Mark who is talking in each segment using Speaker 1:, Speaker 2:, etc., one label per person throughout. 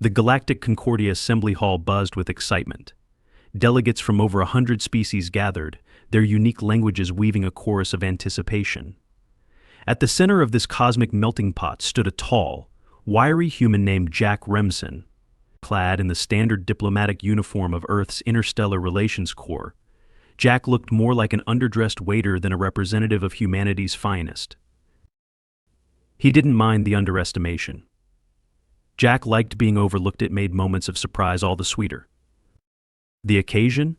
Speaker 1: The Galactic Assembly Hall buzzed with excitement. Delegates from over 100 species gathered, their unique languages weaving a chorus of anticipation. At the center of this cosmic melting pot stood a tall, wiry human named Jack Remsen. Clad in the standard diplomatic uniform of Earth's Interstellar Relations Corps, Jack looked more like an underdressed waiter than a representative of humanity's finest. He didn't mind the underestimation. Jack liked being overlooked. It made moments of surprise all the sweeter. The occasion?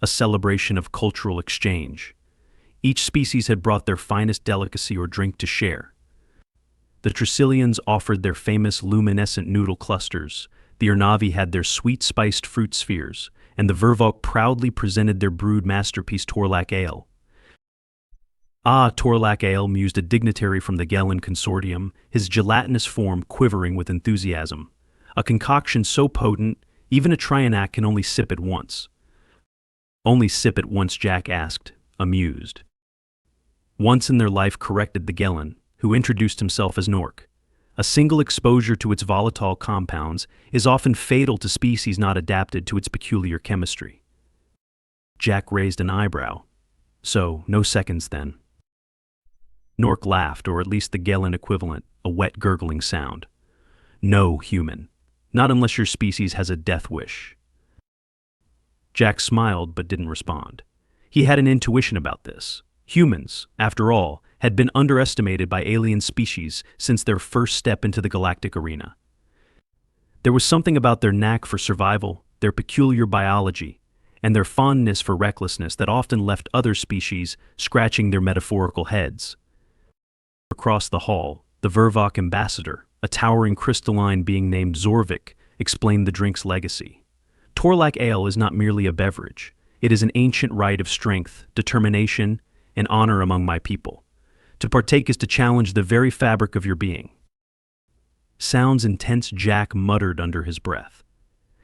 Speaker 1: A celebration of cultural exchange. Each species had brought their finest delicacy or drink to share. The Tricilians offered their famous luminescent noodle clusters, the Urnavi had their sweet-spiced fruit spheres, and the Vervok proudly presented their brewed masterpiece Torlak Ale. Ah, Torlak Ale, mused a dignitary from the Gelen Consortium, his gelatinous form quivering with enthusiasm. A concoction so potent, even a Trianac can only sip it once. Only sip it once, Jack asked, amused. Once in their life, corrected the Gelen, who introduced himself as Nork. A single exposure to its volatile compounds is often fatal to species not adapted to its peculiar chemistry. Jack raised an eyebrow. So, no seconds then. Nork laughed, or at least the Gelen equivalent, a wet gurgling sound. No, human. Not unless your species has a death wish. Jack smiled but didn't respond. He had an intuition about this. Humans, after all, had been underestimated by alien species since their first step into the galactic arena. There was something about their knack for survival, their peculiar biology, and their fondness for recklessness that often left other species scratching their metaphorical heads. Across the hall, the Vervok ambassador, a towering crystalline being named Zorvik, explained the drink's legacy. Torlak Ale is not merely a beverage. It is an ancient rite of strength, determination, and honor among my people. To partake is to challenge the very fabric of your being. Sounds intense, Jack muttered under his breath.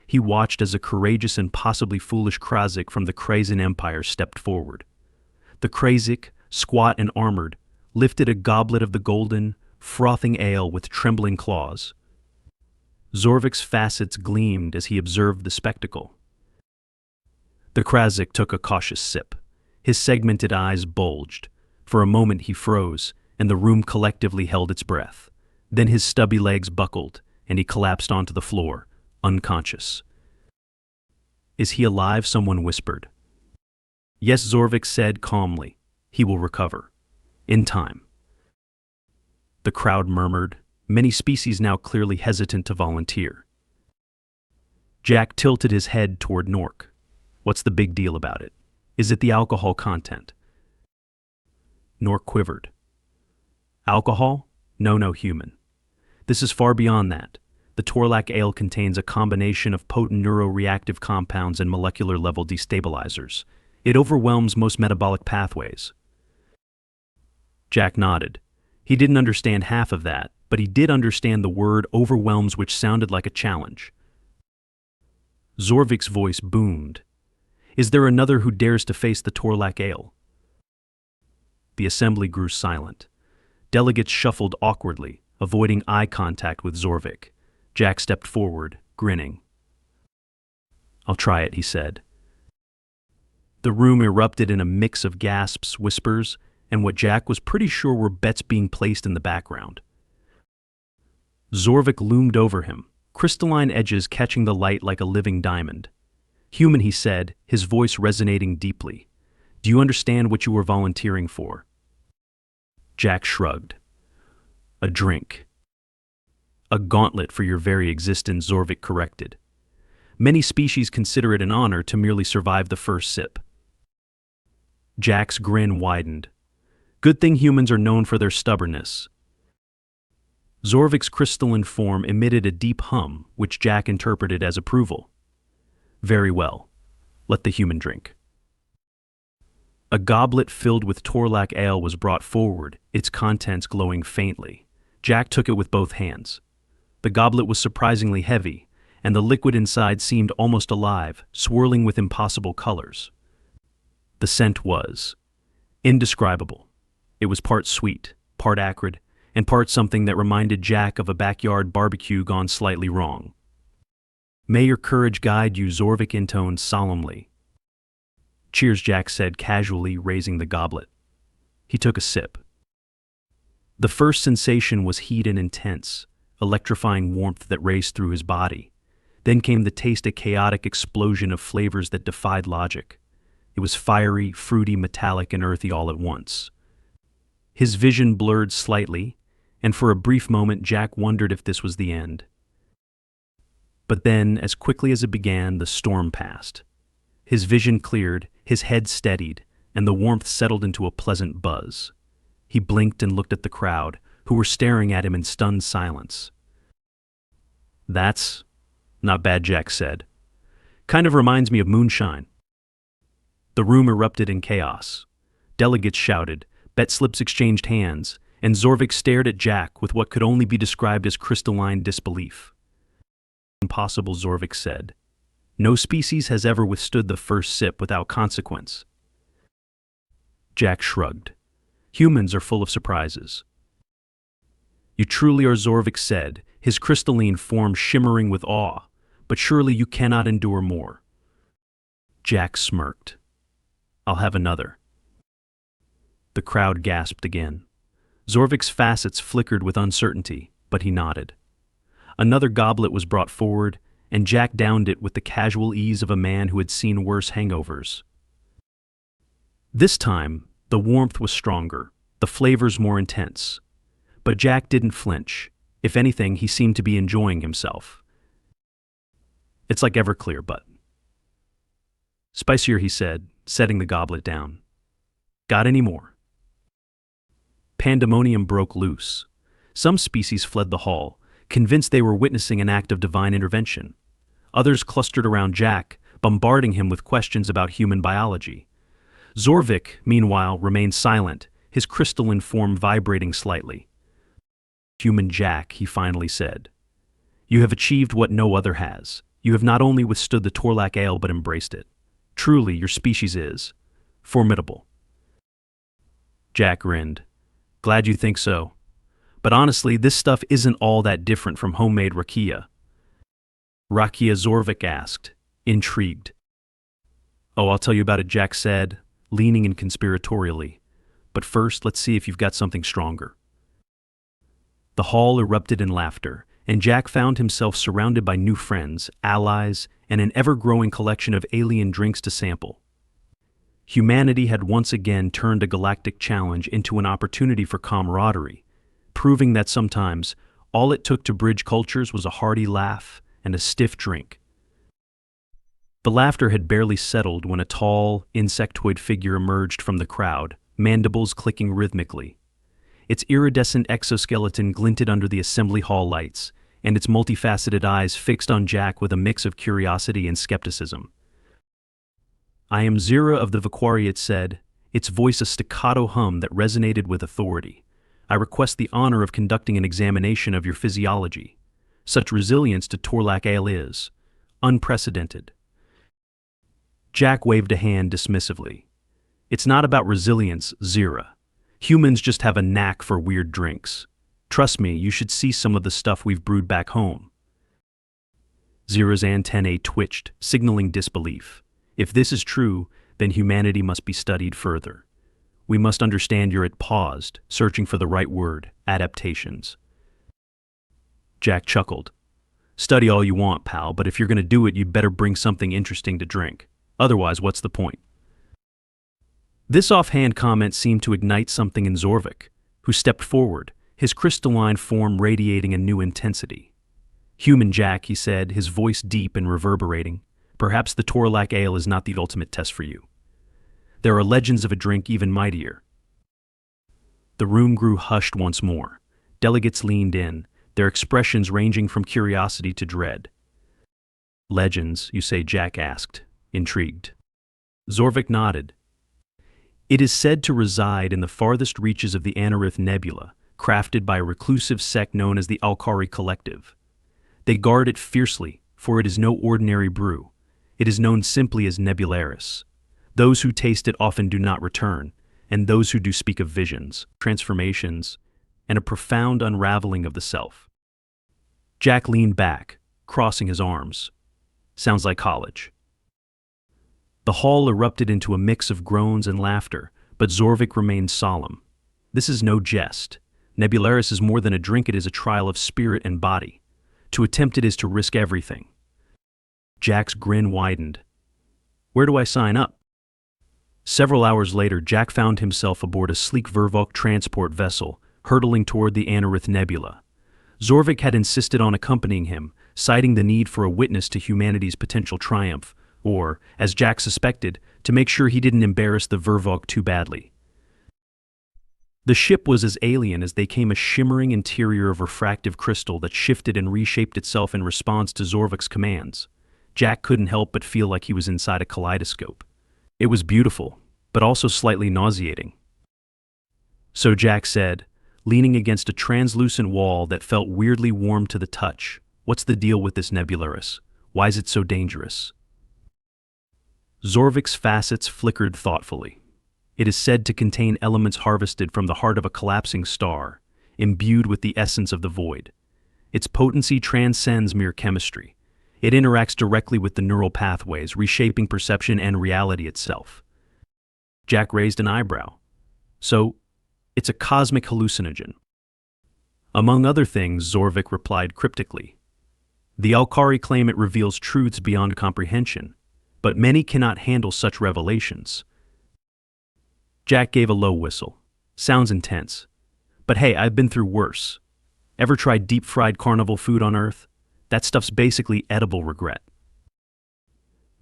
Speaker 1: He watched as a courageous and possibly foolish Krazik from the Krazen Empire stepped forward. The Krazik, squat and armored, lifted a goblet of the golden, frothing ale with trembling claws. Zorvik's facets gleamed as he observed the spectacle. The Krazik took a cautious sip. His segmented eyes bulged. For a moment he froze, and the room collectively held its breath. Then his stubby legs buckled, and he collapsed onto the floor, unconscious. Is he alive? Someone whispered. Yes, Zorvik said calmly. He will recover. In time. The crowd murmured, many species now clearly hesitant to volunteer. Jack tilted his head toward Nork. What's the big deal about it? Is it the alcohol content? Nork quivered. Alcohol? No, human. This is far beyond that. The Torlak Ale contains a combination of potent neuroreactive compounds and molecular-level destabilizers. It overwhelms most metabolic pathways. Jack nodded. He didn't understand half of that, but he did understand the word overwhelms, which sounded like a challenge. Zorvik's voice boomed. Is there another who dares to face the Torlak Ale? The assembly grew silent. Delegates shuffled awkwardly, avoiding eye contact with Zorvik. Jack stepped forward, grinning. I'll try it, he said. The room erupted in a mix of gasps, whispers, and what Jack was pretty sure were bets being placed in the background. Zorvik loomed over him, crystalline edges catching the light like a living diamond. Human, he said, his voice resonating deeply. Do you understand what you were volunteering for? Jack shrugged. A drink. A gauntlet for your very existence, Zorvik corrected. Many species consider it an honor to merely survive the first sip. Jack's grin widened. Good thing humans are known for their stubbornness. Zorvik's crystalline form emitted a deep hum, which Jack interpreted as approval. Very well. Let the human drink. A goblet filled with Torlak Ale was brought forward, its contents glowing faintly. Jack took it with both hands. The goblet was surprisingly heavy, and the liquid inside seemed almost alive, swirling with impossible colors. The scent was indescribable. It was part sweet, part acrid, and part something that reminded Jack of a backyard barbecue gone slightly wrong. "May your courage guide you," Zorvik intoned solemnly. "Cheers," Jack said casually, raising the goblet. He took a sip. The first sensation was heat and intense, electrifying warmth that raced through his body. Then came the taste, a chaotic explosion of flavors that defied logic. It was fiery, fruity, metallic, and earthy all at once. His vision blurred slightly, and for a brief moment Jack wondered if this was the end. But then, as quickly as it began, the storm passed. His vision cleared, his head steadied, and the warmth settled into a pleasant buzz. He blinked and looked at the crowd, who were staring at him in stunned silence. "That's not bad," Jack said. "Kind of reminds me of moonshine." The room erupted in chaos. Delegates shouted, bet slips exchanged hands, and Zorvik stared at Jack with what could only be described as crystalline disbelief. "Impossible," Zorvik said. "No species has ever withstood the first sip without consequence." Jack shrugged. "Humans are full of surprises." "You truly are," Zorvik said, his crystalline form shimmering with awe. "But surely you cannot endure more." Jack smirked. "I'll have another." The crowd gasped again. Zorvik's facets flickered with uncertainty, but he nodded. Another goblet was brought forward, and Jack downed it with the casual ease of a man who had seen worse hangovers. This time, the warmth was stronger, the flavors more intense. But Jack didn't flinch. If anything, he seemed to be enjoying himself. "It's like Everclear, but spicier," he said, setting the goblet down. "Got any more?" Pandemonium broke loose. Some species fled the hall, convinced they were witnessing an act of divine intervention. Others clustered around Jack, bombarding him with questions about human biology. Zorvik, meanwhile, remained silent, his crystalline form vibrating slightly. "Human Jack," he finally said. "You have achieved what no other has. You have not only withstood the Torlak Ale but embraced it. Truly, your species is formidable." Jack grinned. "Glad you think so. But honestly, this stuff isn't all that different from homemade rakia." "Rakia?" Zorvik asked, intrigued. "Oh, I'll tell you about it," Jack said, leaning in conspiratorially. "But first, let's see if you've got something stronger." The hall erupted in laughter, and Jack found himself surrounded by new friends, allies, and an ever-growing collection of alien drinks to sample. Humanity had once again turned a galactic challenge into an opportunity for camaraderie, proving that sometimes all it took to bridge cultures was a hearty laugh and a stiff drink. The laughter had barely settled when a tall, insectoid figure emerged from the crowd, mandibles clicking rhythmically. Its iridescent exoskeleton glinted under the assembly hall lights, and its multifaceted eyes fixed on Jack with a mix of curiosity and skepticism. "I am Zira of the Vaquari," it said, its voice a staccato hum that resonated with authority. "I request the honor of conducting an examination of your physiology. Such resilience to Torlak Ale is unprecedented." Jack waved a hand dismissively. "It's not about resilience, Zira. Humans just have a knack for weird drinks. Trust me, you should see some of the stuff we've brewed back home." Zira's antennae twitched, signaling disbelief. If this is true, then humanity must be studied further. We must understand. It paused, searching for the right word, adaptations. Jack chuckled. "Study all you want, pal, but if you're going to do it, you'd better bring something interesting to drink. Otherwise, what's the point?" This offhand comment seemed to ignite something in Zorvik, who stepped forward, his crystalline form radiating a new intensity. "Human Jack," he said, his voice deep and reverberating, "perhaps the Torlak Ale is not the ultimate test for you. There are legends of a drink even mightier." The room grew hushed once more. Delegates leaned in, their expressions ranging from curiosity to dread. "Legends, you say?" Jack asked, intrigued. Zorvik nodded. "It is said to reside in the farthest reaches of the Anarith Nebula, crafted by a reclusive sect known as the Alkari Collective. They guard it fiercely, for it is no ordinary brew. It is known simply as Nebularis. Those who taste it often do not return, and those who do speak of visions, transformations, and a profound unraveling of the self. Jack leaned back, crossing his arms. Sounds like college. The hall erupted into a mix of groans and laughter, but Zorvik remained solemn. This is no jest. Nebularis is more than a drink, it is a trial of spirit and body. To attempt it is to risk everything. Jack's grin widened. Where do I sign up? Several hours later, Jack found himself aboard a sleek Vervoc transport vessel, hurtling toward the Anorith Nebula. Zorvik had insisted on accompanying him, citing the need for a witness to humanity's potential triumph, or, as Jack suspected, to make sure he didn't embarrass the Vervoc too badly. The ship was as alien as they came, a shimmering interior of refractive crystal that shifted and reshaped itself in response to Zorvik's commands. Jack couldn't help but feel like he was inside a kaleidoscope. It was beautiful, but also slightly nauseating. So Jack said, leaning against a translucent wall that felt weirdly warm to the touch, "What's the deal with this Nebularis? Why is it so dangerous?" Zorvik's facets flickered thoughtfully. It is said to contain elements harvested from the heart of a collapsing star, imbued with the essence of the void. Its potency transcends mere chemistry. It interacts directly with the neural pathways, reshaping perception and reality itself. Jack raised an eyebrow. So, it's a cosmic hallucinogen. Among other things, Zorvik replied cryptically. The Alkari claim it reveals truths beyond comprehension, but many cannot handle such revelations. Jack gave a low whistle. Sounds intense. But hey, I've been through worse. Ever tried deep-fried carnival food on Earth? That stuff's basically edible regret.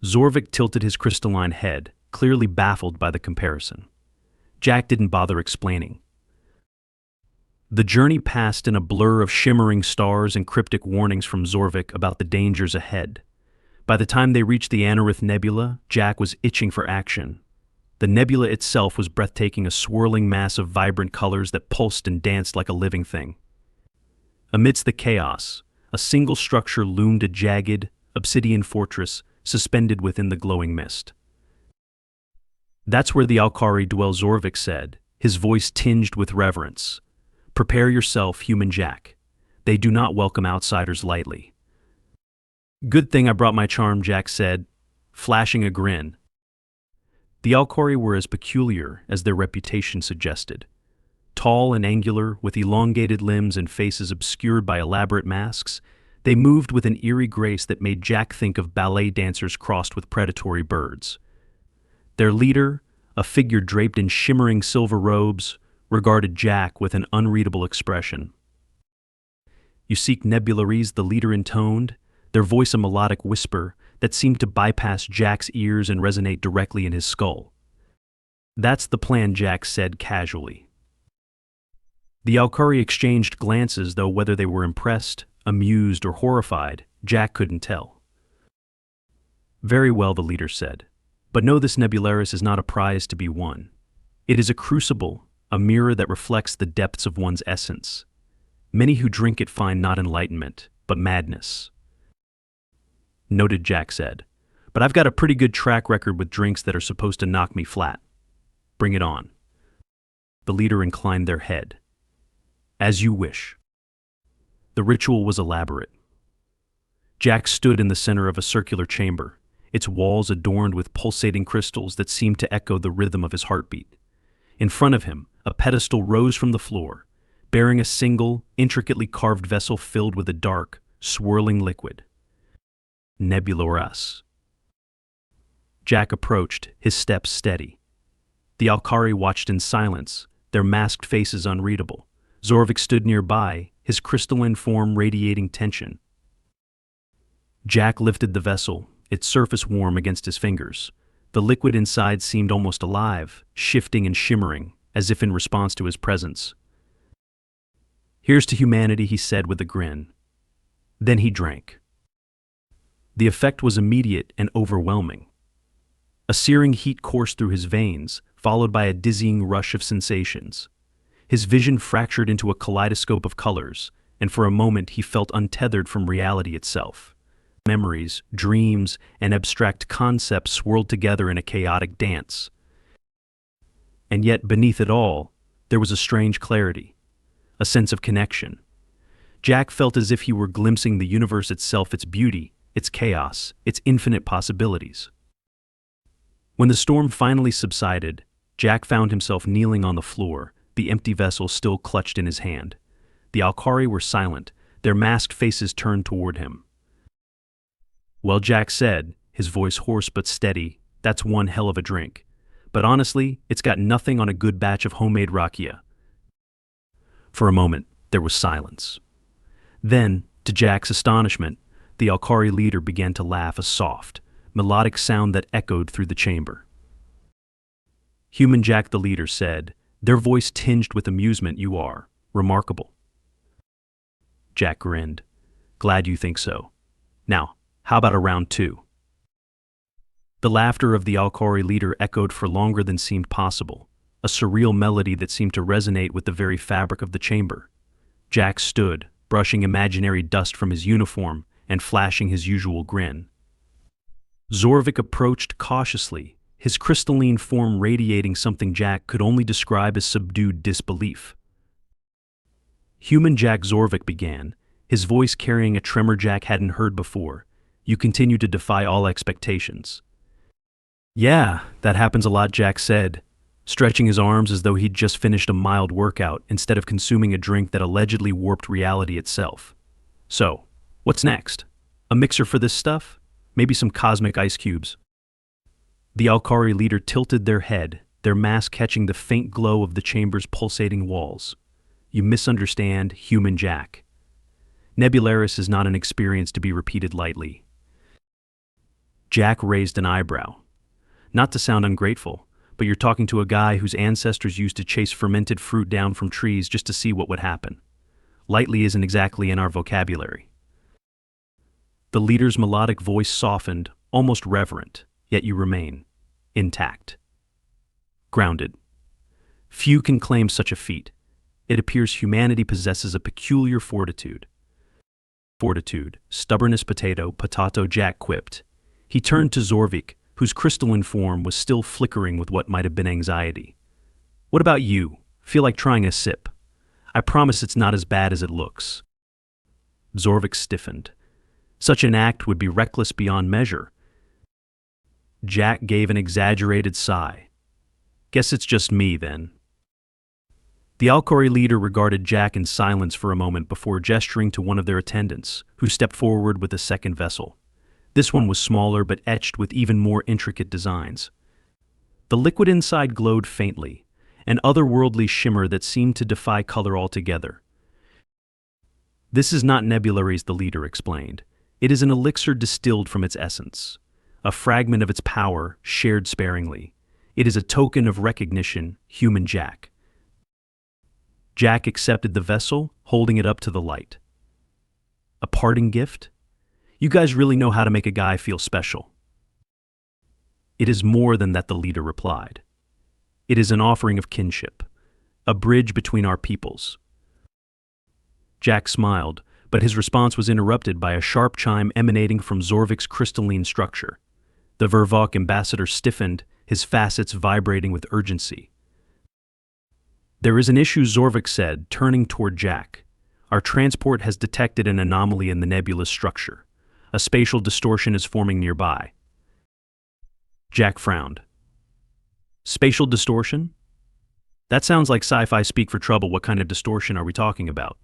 Speaker 1: Zorvik tilted his crystalline head, clearly baffled by the comparison. Jack didn't bother explaining. The journey passed in a blur of shimmering stars and cryptic warnings from Zorvik about the dangers ahead. By the time they reached the Anorith Nebula, Jack was itching for action. The nebula itself was breathtaking, a swirling mass of vibrant colors that pulsed and danced like a living thing. Amidst the chaos, a single structure loomed, a jagged, obsidian fortress suspended within the glowing mist. That's where the Alkari dwell, Zorvik said, his voice tinged with reverence. Prepare yourself, human Jack. They do not welcome outsiders lightly. Good thing I brought my charm, Jack said, flashing a grin. The Alkari were as peculiar as their reputation suggested. Tall and angular, with elongated limbs and faces obscured by elaborate masks, they moved with an eerie grace that made Jack think of ballet dancers crossed with predatory birds. Their leader, a figure draped in shimmering silver robes, regarded Jack with an unreadable expression. "You seek Nebularis," the leader intoned, their voice a melodic whisper that seemed to bypass Jack's ears and resonate directly in his skull. "That's the plan," Jack said casually. The Alkari exchanged glances, though whether they were impressed, amused, or horrified, Jack couldn't tell. "Very well," the leader said, "but know this Nebularis is not a prize to be won. It is a crucible, a mirror that reflects the depths of one's essence. Many who drink it find not enlightenment, but madness." "Noted," Jack said, "but I've got a pretty good track record with drinks that are supposed to knock me flat. Bring it on." The leader inclined their head. "As you wish." The ritual was elaborate. Jack stood in the center of a circular chamber, its walls adorned with pulsating crystals that seemed to echo the rhythm of his heartbeat. In front of him, a pedestal rose from the floor, bearing a single, intricately carved vessel filled with a dark, swirling liquid. Nebularis. Jack approached, his steps steady. The Alkari watched in silence, their masked faces unreadable. Zorvik stood nearby, his crystalline form radiating tension. Jack lifted the vessel, its surface warm against his fingers. The liquid inside seemed almost alive, shifting and shimmering, as if in response to his presence. "Here's to humanity," he said with a grin. Then he drank. The effect was immediate and overwhelming. A searing heat coursed through his veins, followed by a dizzying rush of sensations. His vision fractured into a kaleidoscope of colors, and for a moment he felt untethered from reality itself. Memories, dreams, and abstract concepts swirled together in a chaotic dance. And yet, beneath it all, there was a strange clarity. a sense of connection. Jack felt as if he were glimpsing the universe itself, its beauty, its chaos, its infinite possibilities. When the storm finally subsided, Jack found himself kneeling on the floor, the empty vessel still clutched in his hand. The Alkari were silent, their masked faces turned toward him. "Well," Jack said, his voice hoarse but steady, "that's one hell of a drink. But honestly, it's got nothing on a good batch of homemade rakia." For a moment, there was silence. Then, to Jack's astonishment, the Alkari leader began to laugh, a soft, melodic sound that echoed through the chamber. "Human Jack," the leader said, their voice tinged with amusement, "you are remarkable." Jack grinned. "Glad you think so. Now, how about a round two?" The laughter of the Alkari leader echoed for longer than seemed possible, a surreal melody that seemed to resonate with the very fabric of the chamber. Jack stood, brushing imaginary dust from his uniform and flashing his usual grin. Zorvik approached cautiously, his crystalline form radiating something Jack could only describe as subdued disbelief. "Human Jack," Zorvik began, his voice carrying a tremor Jack hadn't heard before, "you continue to defy all expectations." "Yeah, that happens a lot," Jack said, stretching his arms as though he'd just finished a mild workout instead of consuming a drink that allegedly warped reality itself. "So, what's next? A mixer for this stuff? Maybe some cosmic ice cubes?" The Alkari leader tilted their head, their mask catching the faint glow of the chamber's pulsating walls. "You misunderstand, Human Jack. Nebularis is not an experience to be repeated lightly." Jack raised an eyebrow. "Not to sound ungrateful, but you're talking to a guy whose ancestors used to chase fermented fruit down from trees just to see what would happen. Lightly isn't exactly in our vocabulary." The leader's melodic voice softened, almost reverent, "Yet you remain intact. Grounded. Few can claim such a feat. It appears humanity possesses a peculiar fortitude." "Fortitude, stubbornness, potato," Jack quipped. He turned to Zorvik, whose crystalline form was still flickering with what might have been anxiety. "What about you? Feel like trying a sip? I promise it's not as bad as it looks." Zorvik stiffened. Such an act would be reckless beyond measure. Jack gave an exaggerated sigh. "Guess it's just me, then." The Alkari leader regarded Jack in silence for a moment before gesturing to one of their attendants, who stepped forward with a second vessel. This one was smaller but etched with even more intricate designs. The liquid inside glowed faintly, an otherworldly shimmer that seemed to defy color altogether. "This is not Nebularis," the leader explained. "It is an elixir distilled from its essence, a fragment of its power shared sparingly. It is a token of recognition, Human Jack." Jack accepted the vessel, holding it up to the light. "A parting gift? You guys really know how to make a guy feel special." "It is more than that," the leader replied. "It is an offering of kinship, a bridge between our peoples." Jack smiled, but his response was interrupted by a sharp chime emanating from Zorvik's crystalline structure. The Vervok ambassador stiffened, his facets vibrating with urgency. "There is an issue," Zorvik said, turning toward Jack. "Our transport has detected an anomaly in the nebula's structure. A spatial distortion is forming nearby." Jack frowned. "Spatial distortion? That sounds like sci-fi speak for trouble. What kind of distortion are we talking about?"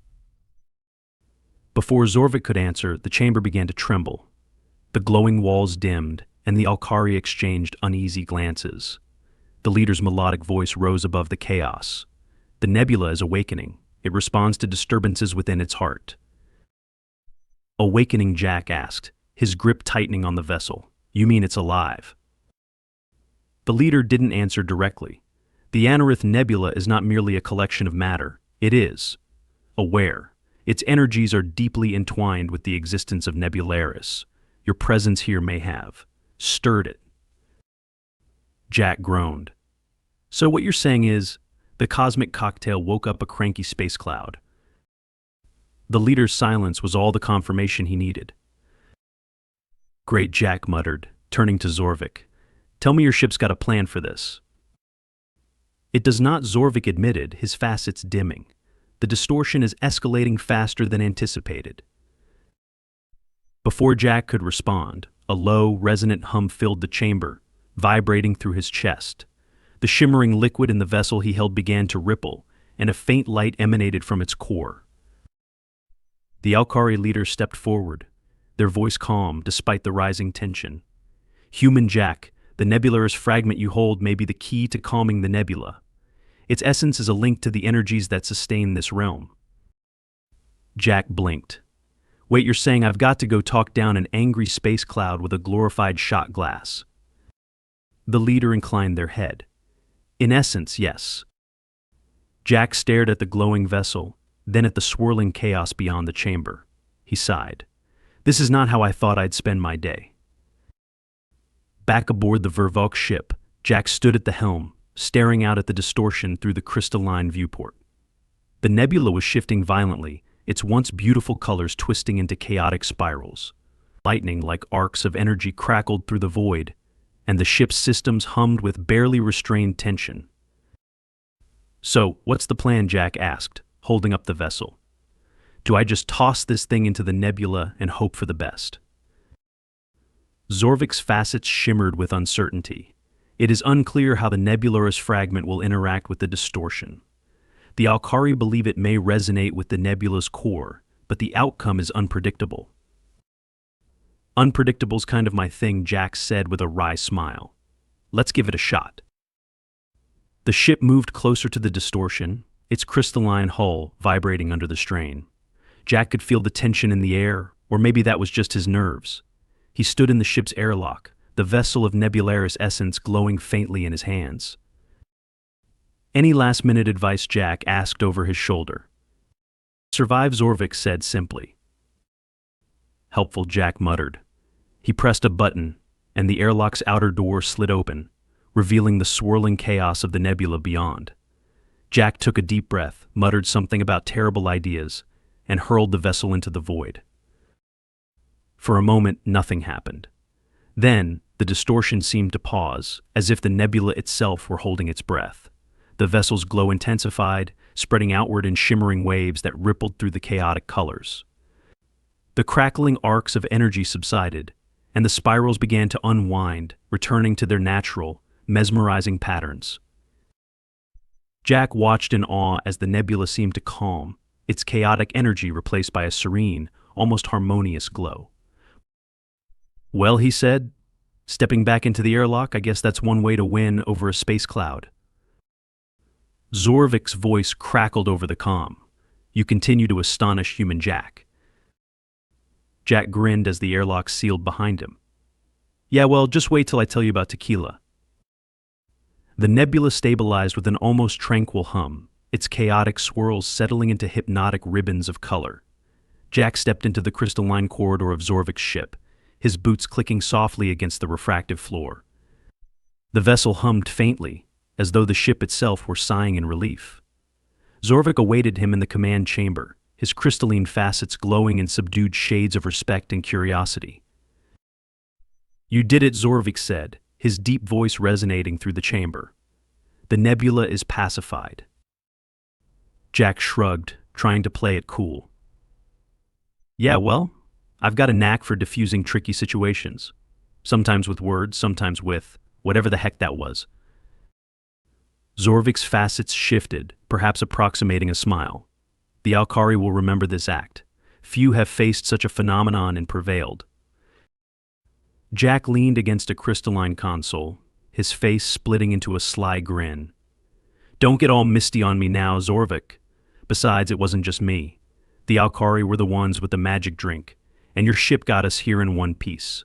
Speaker 1: Before Zorvik could answer, the chamber began to tremble. The glowing walls dimmed, and the Alkari exchanged uneasy glances. The leader's melodic voice rose above the chaos. "The nebula is awakening. It responds to disturbances within its heart." "Awakening?" Jack asked, his grip tightening on the vessel. "You mean it's alive?" The leader didn't answer directly. The Anarith Nebula is not merely a collection of matter. It is aware. Its energies are deeply entwined with the existence of Nebularis. Your presence here may have stirred it. Jack groaned. "So what you're saying is, the cosmic cocktail woke up a cranky space cloud." The leader's silence was all the confirmation he needed. "Great," Jack muttered, turning to Zorvik. "Tell me your ship's got a plan for this." "It does not," Zorvik admitted, his facets dimming. the distortion is escalating faster than anticipated. Before Jack could respond, a low, resonant hum filled the chamber, vibrating through his chest. The shimmering liquid in the vessel he held began to ripple, and a faint light emanated from its core. The Alkari leader stepped forward, their voice calm despite the rising tension. "Human Jack, the Nebularis fragment you hold may be the key to calming the nebula. Its essence is a link to the energies that sustain this realm." Jack blinked. "Wait, you're saying I've got to go talk down an angry space cloud with a glorified shot glass?" The leader inclined their head. "In essence, yes." Jack stared at the glowing vessel, then at the swirling chaos beyond the chamber. He sighed. "This is not how I thought I'd spend my day." Back aboard the Vervalk ship, Jack stood at the helm, staring out at the distortion through the crystalline viewport. The nebula was shifting violently, its once beautiful colors twisting into chaotic spirals. Lightning like arcs of energy crackled through the void, and the ship's systems hummed with barely restrained tension. "So, what's the plan?" Jack asked, holding up the vessel. "Do I just toss this thing into the nebula and hope for the best?" Zorvik's facets shimmered with uncertainty. It is unclear how the Nebularis fragment will interact with the distortion. The Alkari believe it may resonate with the nebula's core, but the outcome is unpredictable. "Unpredictable's kind of my thing," Jack said with a wry smile. "Let's give it a shot." The ship moved closer to the distortion, its crystalline hull vibrating under the strain. Jack could feel the tension in the air, or maybe that was just his nerves. He stood in the ship's airlock, the vessel of Nebularis essence glowing faintly in his hands. "Any last-minute advice?" Jack asked over his shoulder. "Survive," Zorvik said simply. "Helpful," Jack muttered. He pressed a button, and the airlock's outer door slid open, revealing the swirling chaos of the nebula beyond. Jack took a deep breath, muttered something about terrible ideas, and hurled the vessel into the void. For a moment, nothing happened. Then, the distortion seemed to pause, as if the nebula itself were holding its breath. The vessel's glow intensified, spreading outward in shimmering waves that rippled through the chaotic colors. The crackling arcs of energy subsided, and the spirals began to unwind, returning to their natural, mesmerizing patterns. Jack watched in awe as the nebula seemed to calm, its chaotic energy replaced by a serene, almost harmonious glow. "Well," he said, stepping back into the airlock, "I guess that's one way to win over a space cloud." Zorvik's voice crackled over the comm. "You continue to astonish human Jack." Jack grinned as the airlock sealed behind him. "Yeah, well, just wait till I tell you about tequila." The nebula stabilized with an almost tranquil hum, its chaotic swirls settling into hypnotic ribbons of color. Jack stepped into the crystalline corridor of Zorvik's ship, his boots clicking softly against the refractive floor. The vessel hummed faintly, as though the ship itself were sighing in relief. Zorvik awaited him in the command chamber, his crystalline facets glowing in subdued shades of respect and curiosity. "You did it," Zorvik said, his deep voice resonating through the chamber. "The nebula is pacified." Jack shrugged, trying to play it cool. "Yeah, well, I've got a knack for diffusing tricky situations. Sometimes with words, sometimes with whatever the heck that was." Zorvik's facets shifted, perhaps approximating a smile. "The Alkari will remember this act. Few have faced such a phenomenon and prevailed." Jack leaned against a crystalline console, his face splitting into a sly grin. "Don't get all misty on me now, Zorvik. Besides, it wasn't just me. The Alkari were the ones with the magic drink, and your ship got us here in one piece."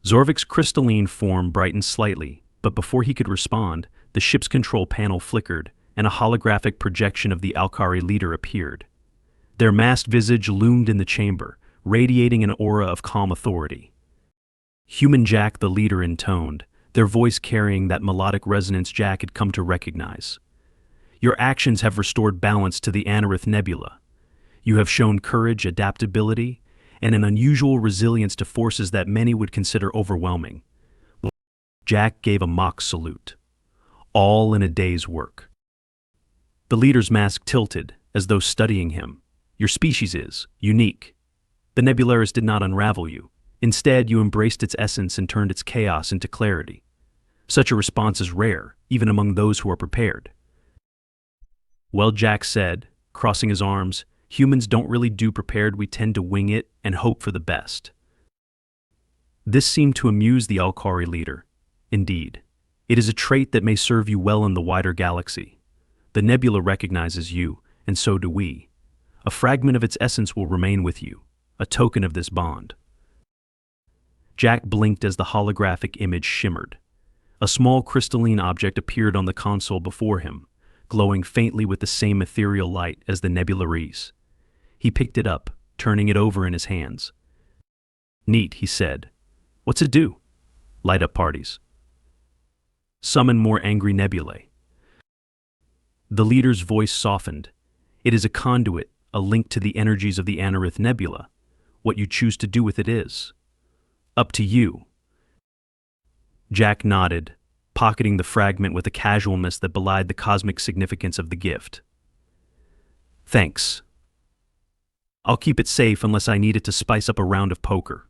Speaker 1: Zorvik's crystalline form brightened slightly, but before he could respond, the ship's control panel flickered, and a holographic projection of the Alkari leader appeared. Their masked visage loomed in the chamber, radiating an aura of calm authority. "Human Jack," the leader intoned, their voice carrying that melodic resonance Jack had come to recognize. "Your actions have restored balance to the Anarith Nebula. You have shown courage, adaptability, and an unusual resilience to forces that many would consider overwhelming." Jack gave a mock salute. "All in a day's work." The leader's mask tilted, as though studying him. Your species is unique. The Nebularis did not unravel you. Instead, you embraced its essence and turned its chaos into clarity. Such a response is rare, even among those who are prepared. Well, Jack said, crossing his arms, humans don't really do prepared, we tend to wing it and hope for the best. This seemed to amuse the Alkari leader. Indeed, it is a trait that may serve you well in the wider galaxy. The Nebula recognizes you, and so do we. A fragment of its essence will remain with you, a token of this bond. Jack blinked as the holographic image shimmered. A small crystalline object appeared on the console before him, glowing faintly with the same ethereal light as the Nebularis. He picked it up, turning it over in his hands. Neat, he said. What's it do? Light up parties. Summon more angry nebulae. The leader's voice softened. It is a conduit, a link to the energies of the Anarith Nebula. What you choose to do with it is up to you. Jack nodded, pocketing the fragment with a casualness that belied the cosmic significance of the gift. Thanks. I'll keep it safe unless I need it to spice up a round of poker.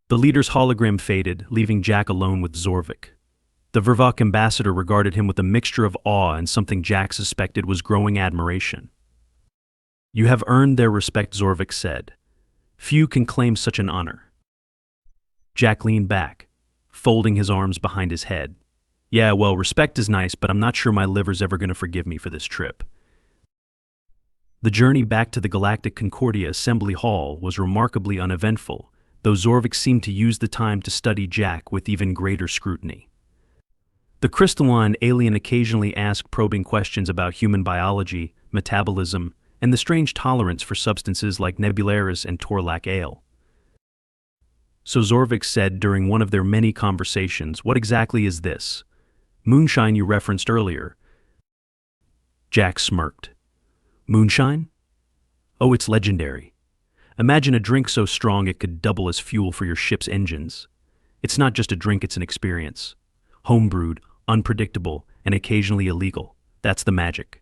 Speaker 1: The leader's hologram faded, leaving Jack alone with Zorvik. The Vervok ambassador regarded him with a mixture of awe and something Jack suspected was growing admiration. You have earned their respect, Zorvik said. Few can claim such an honor. Jack leaned back, folding his arms behind his head. Yeah, well, respect is nice, but I'm not sure my liver's ever going to forgive me for this trip. The journey back to the Galactic Concordia Assembly Hall was remarkably uneventful, though Zorvik seemed to use the time to study Jack with even greater scrutiny. The crystalline alien occasionally asked probing questions about human biology, metabolism, and the strange tolerance for substances like Nebularis and Torlak Ale. So Zorvik said during one of their many conversations, what exactly is this? Moonshine you referenced earlier. Jack smirked. Moonshine? Oh, it's legendary. Imagine a drink so strong it could double as fuel for your ship's engines. It's not just a drink, it's an experience. Homebrewed, unpredictable, and occasionally illegal. That's the magic.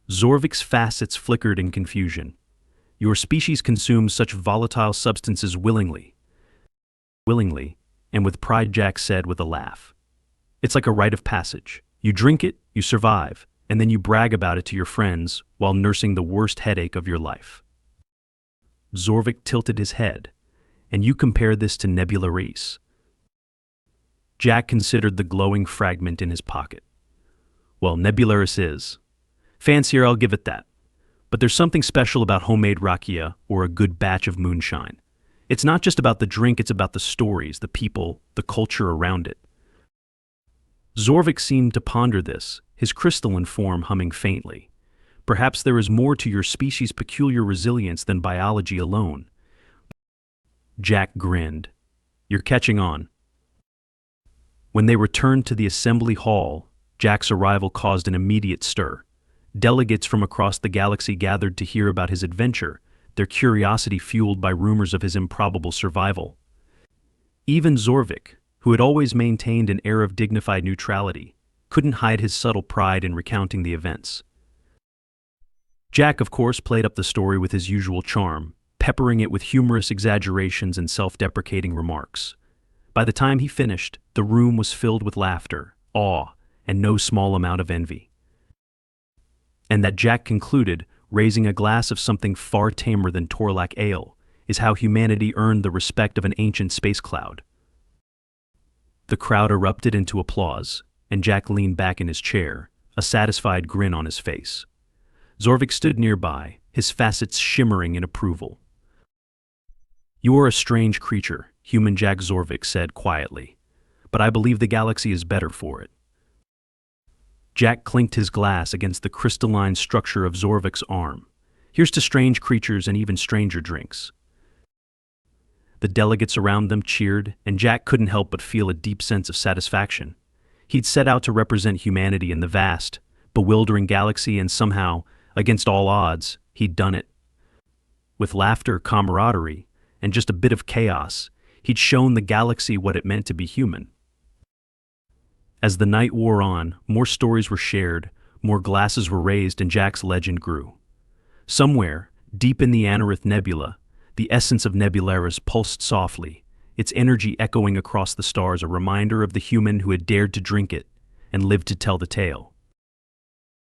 Speaker 1: Zorvik's facets flickered in confusion. Your species consumes such volatile substances willingly. Willingly, and with pride, Jack said with a laugh. It's like a rite of passage. You drink it, you survive, and then you brag about it to your friends while nursing the worst headache of your life. Zorvik tilted his head. And you compare this to Nebularis. Jack considered the glowing fragment in his pocket. Well, Nebularis is. Fancier, I'll give it that. But there's something special about homemade rakia or a good batch of moonshine. It's not just about the drink, it's about the stories, the people, the culture around it. Zorvik seemed to ponder this, his crystalline form humming faintly. Perhaps there is more to your species' peculiar resilience than biology alone. Jack grinned. You're catching on. When they returned to the assembly hall, Jack's arrival caused an immediate stir. Delegates from across the galaxy gathered to hear about his adventure, their curiosity fueled by rumors of his improbable survival. Even Zorvik, who had always maintained an air of dignified neutrality, couldn't hide his subtle pride in recounting the events. Jack, of course, played up the story with his usual charm, peppering it with humorous exaggerations and self-deprecating remarks. By the time he finished, the room was filled with laughter, awe, and no small amount of envy. And that, Jack concluded, raising a glass of something far tamer than Torlak Ale, is how humanity earned the respect of an ancient space cloud. The crowd erupted into applause, and Jack leaned back in his chair, a satisfied grin on his face. Zorvik stood nearby, his facets shimmering in approval. You are a strange creature, human Jack, Zorvik said quietly, but I believe the galaxy is better for it. Jack clinked his glass against the crystalline structure of Zorvik's arm. Here's to strange creatures and even stranger drinks. The delegates around them cheered, and Jack couldn't help but feel a deep sense of satisfaction. He'd set out to represent humanity in the vast, bewildering galaxy, and somehow, against all odds, he'd done it. With laughter, camaraderie, and just a bit of chaos, he'd shown the galaxy what it meant to be human. As the night wore on, more stories were shared, More glasses were raised and Jack's legend grew. Somewhere, deep in the Anarith Nebula, the essence of Nebularis pulsed softly, its energy echoing across the stars, a reminder of the human who had dared to drink it and lived to tell the tale.